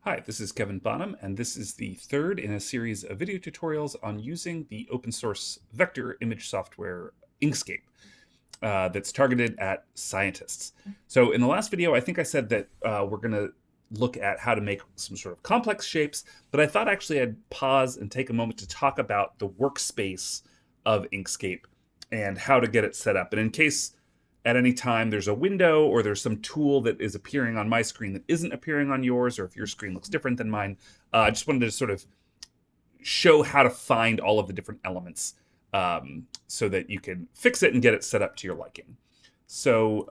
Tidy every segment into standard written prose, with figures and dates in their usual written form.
Hi, this is Kevin Bonham, and this is the third in a series of video tutorials on using the open source vector image software Inkscape that's targeted at scientists. So in the last video, I think I said that we're going to look at how to make some sort of complex shapes, but I thought actually I'd pause and take a moment to talk about the workspace of Inkscape and how to get it set up. And in case at any time there's a window or there's some tool that is appearing on my screen that isn't appearing on yours, or if your screen looks different than mine, I just wanted to sort of show how to find all of the different elements so that you can fix it and get it set up to your liking. So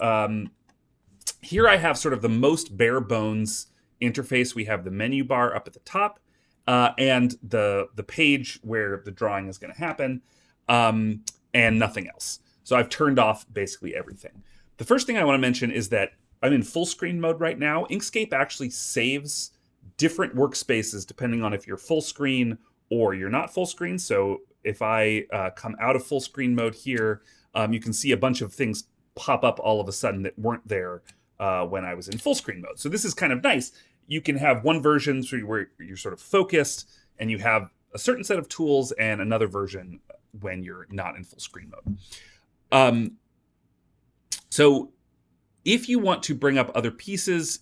here I have sort of the most bare bones interface. We have the menu bar up at the top and the page where the drawing is going to happen and nothing else. So I've turned off basically everything. The first thing I want to mention is that I'm in full screen mode right now. Inkscape actually saves different workspaces depending on if you're full screen or you're not full screen. So if I come out of full screen mode here, you can see a bunch of things pop up all of a sudden that weren't there when I was in full screen mode. So this is kind of nice. You can have one version where you're sort of focused and you have a certain set of tools, and another version when you're not in full screen mode. So if you want to bring up other pieces,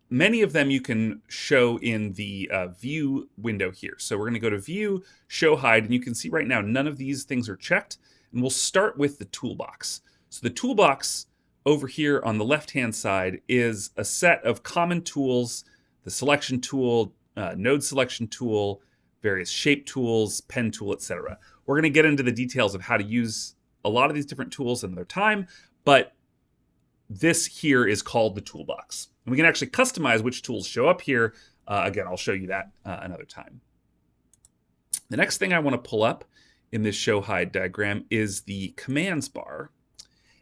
many of them you can show in the view window here. So we're going to go to view, show hide, and you can see right now none of these things are checked. And we'll start with the toolbox. So the toolbox over here on the left-hand side is a set of common tools: the selection tool, node selection tool, various shape tools, pen tool, etc. We're going to get into the details of how to use a lot of these different tools another time, but this here is called the toolbox. And we can actually customize which tools show up here. Again, I'll show you that another time. The next thing I want to pull up in this show hide diagram is the commands bar.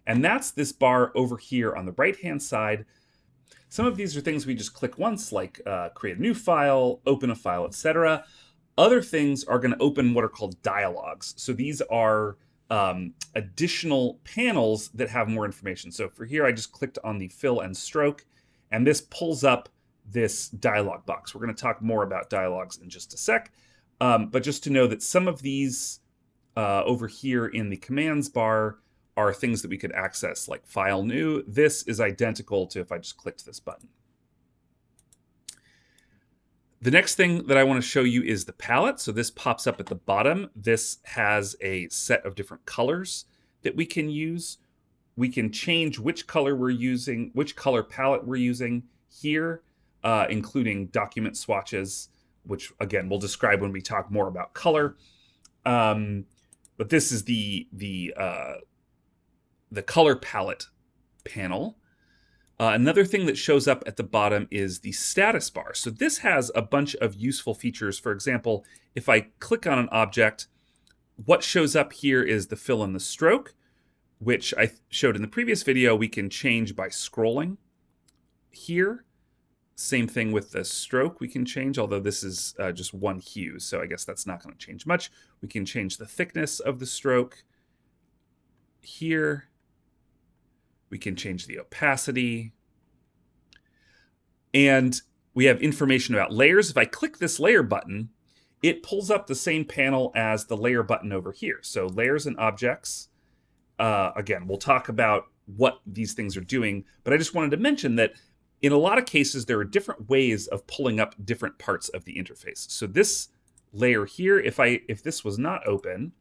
And that's this bar over here on the right-hand side. Some of these are things we just click once, like create a new file, open a file, etc. Other things are going to open what are called dialogues. So these are additional panels that have more information. So for here, I just clicked on the fill and stroke, and this pulls up this dialog box. We're going to talk more about dialogues in just a sec. But just to know that some of these over here in the commands bar are things that we could access, like file new. This is identical to if I just clicked this button. The next thing that I want to show you is the palette. So this pops up at the bottom. This has a set of different colors that we can use. We can change which color we're using, which color palette we're using here, including document swatches, which again, we'll describe when we talk more about color. But this is the color palette panel. Another thing that shows up at the bottom is the status bar. So this has a bunch of useful features. For example, if I click on an object, what shows up here is the fill and the stroke, which I showed in the previous video. We can change by scrolling here. Same thing with the stroke we can change, although this is just one hue, so I guess that's not going to change much. We can change the thickness of the stroke here. We can change the opacity. And we have information about layers. If I click this layer button, it pulls up the same panel as the layer button over here. So layers and objects. Again, we'll talk about what these things are doing, but I just wanted to mention that in a lot of cases, there are different ways of pulling up different parts of the interface. So this layer here, if this was not open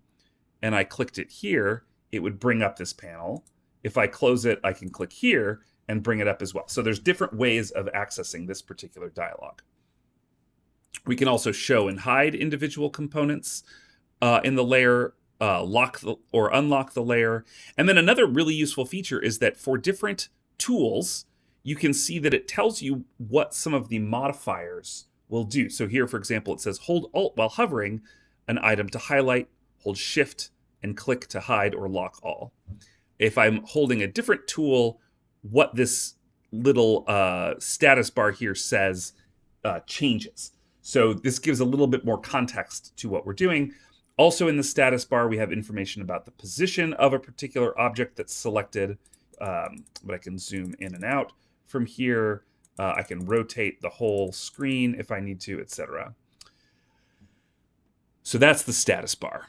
and I clicked it here, it would bring up this panel. If I close it, I can click here and bring it up as well. So there's different ways of accessing this particular dialog. We can also show and hide individual components in the layer, lock or unlock the layer. And then another really useful feature is that for different tools, you can see that it tells you what some of the modifiers will do. So here, for example, it says hold Alt while hovering an item to highlight, hold Shift and click to hide or lock all. If I'm holding a different tool, what this little status bar here says changes. So this gives a little bit more context to what we're doing. Also in the status bar, we have information about the position of a particular object that's selected, but I can zoom in and out from here. I can rotate the whole screen if I need to, etc. So that's the status bar.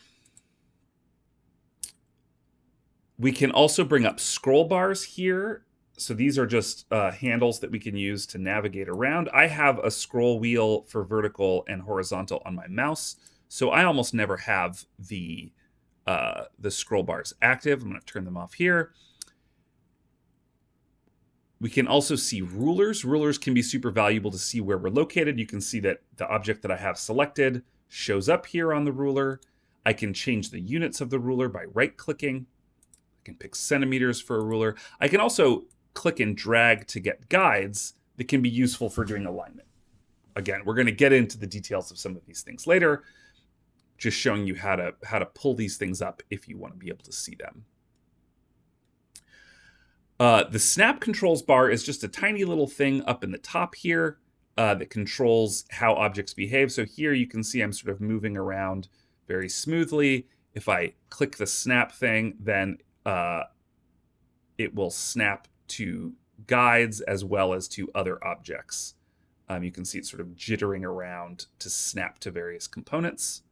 We can also bring up scroll bars here. So these are just handles that we can use to navigate around. I have a scroll wheel for vertical and horizontal on my mouse, so I almost never have the scroll bars active. I'm going to turn them off here. We can also see rulers. Rulers can be super valuable to see where we're located. You can see that the object that I have selected shows up here on the ruler. I can change the units of the ruler by right-clicking. I can pick centimeters for a ruler. I can also click and drag to get guides that can be useful for doing alignment. Again, we're going to get into the details of some of these things later, just showing you how to pull these things up if you want to be able to see them. The snap controls bar is just a tiny little thing up in the top here that controls how objects behave. So here you can see I'm sort of moving around very smoothly. If I click the snap thing, then it will snap to guides as well as to other objects. You can see it sort of jittering around to snap to various components.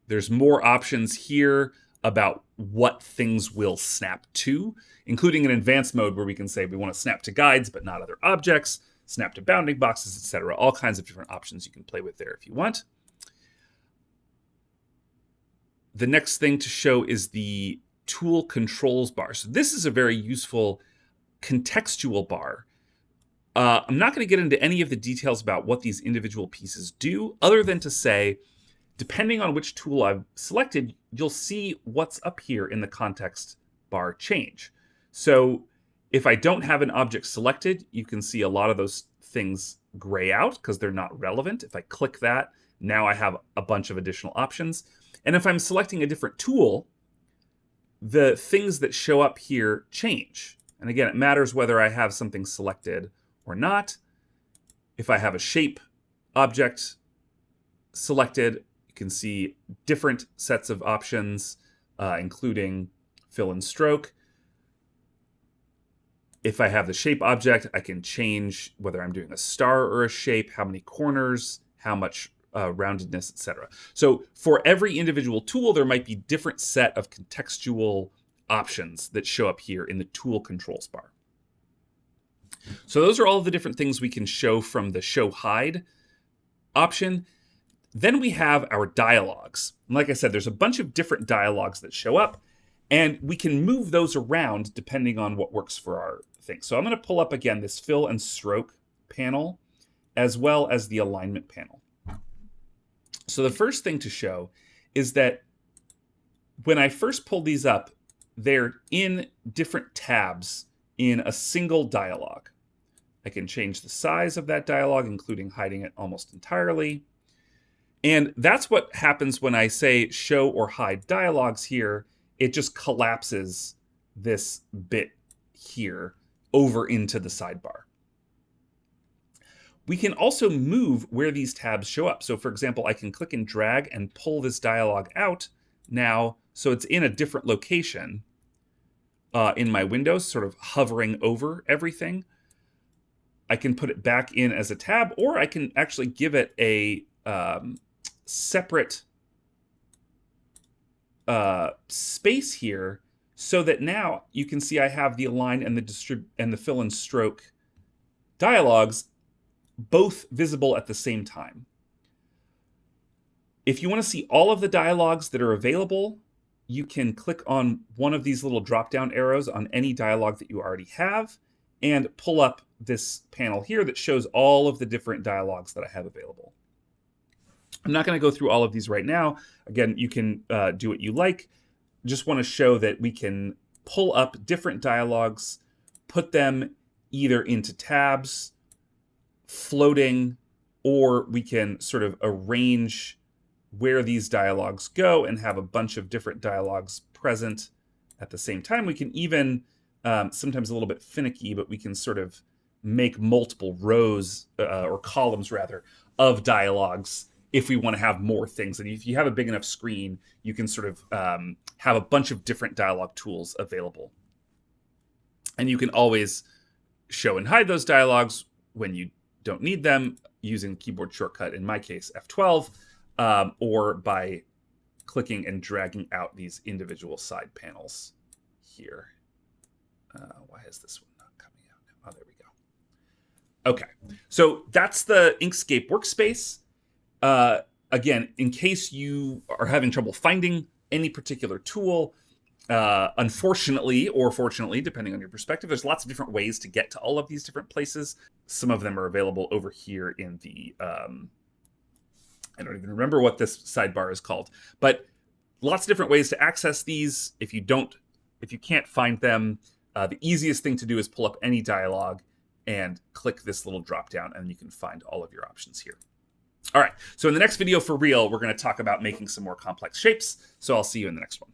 There's more options here about what things will snap to, including an advanced mode where we can say we want to snap to guides but not other objects, snap to bounding boxes, etc. All kinds of different options you can play with there if you want. The next thing to show is the tool controls bar. So this is a very useful contextual bar. I'm not going to get into any of the details about what these individual pieces do, other than to say, depending on which tool I've selected, you'll see what's up here in the context bar change. So if I don't have an object selected, you can see a lot of those things gray out because they're not relevant. If I click that, now I have a bunch of additional options. And if I'm selecting a different tool, the things that show up here change. And again, it matters whether I have something selected or not. If I have a shape object selected, you can see different sets of options, including fill and stroke. If I have the shape object, I can change whether I'm doing a star or a shape, how many corners, how much roundedness, etc. So for every individual tool, there might be different set of contextual options that show up here in the tool controls bar. So those are all the different things we can show from the show hide option. Then we have our dialogues. And like I said, there's a bunch of different dialogues that show up, and we can move those around depending on what works for our thing. So I'm going to pull up again this fill and stroke panel, as well as the alignment panel. So the first thing to show is that when I first pull these up, they're in different tabs in a single dialog. I can change the size of that dialog, including hiding it almost entirely. And that's what happens when I say show or hide dialogues here. It just collapses this bit here over into the sidebar. We can also move where these tabs show up. So for example, I can click and drag and pull this dialog out now, so it's in a different location in my windows, sort of hovering over everything. I can put it back in as a tab, or I can actually give it a separate space here, so that now you can see I have the align and the fill and stroke dialogues both visible at the same time. If you want to see all of the dialogues that are available, you can click on one of these little drop-down arrows on any dialog that you already have and pull up this panel here that shows all of the different dialogues that I have available. I'm not going to go through all of these right now. Again, you can do what you like. Just want to show that we can pull up different dialogues, put them either into tabs, floating, or we can sort of arrange where these dialogues go and have a bunch of different dialogues present at the same time. We can even, sometimes a little bit finicky, but we can sort of make multiple rows, or columns rather, of dialogues if we want to have more things. And if you have a big enough screen, you can sort of have a bunch of different dialogue tools available. And you can always show and hide those dialogues when you don't need them using keyboard shortcut, in my case, F12, or by clicking and dragging out these individual side panels here. Why is this one not coming out now? Oh, there we go. Okay, so that's the Inkscape workspace. Again, in case you are having trouble finding any particular tool, unfortunately or fortunately, depending on your perspective, there's lots of different ways to get to all of these different places. Some of them are available over here in the, I don't even remember what this sidebar is called, but lots of different ways to access these. If you can't find them, the easiest thing to do is pull up any dialog and click this little drop down, and you can find all of your options here. All right, so in the next video for real, we're going to talk about making some more complex shapes. So I'll see you in the next one.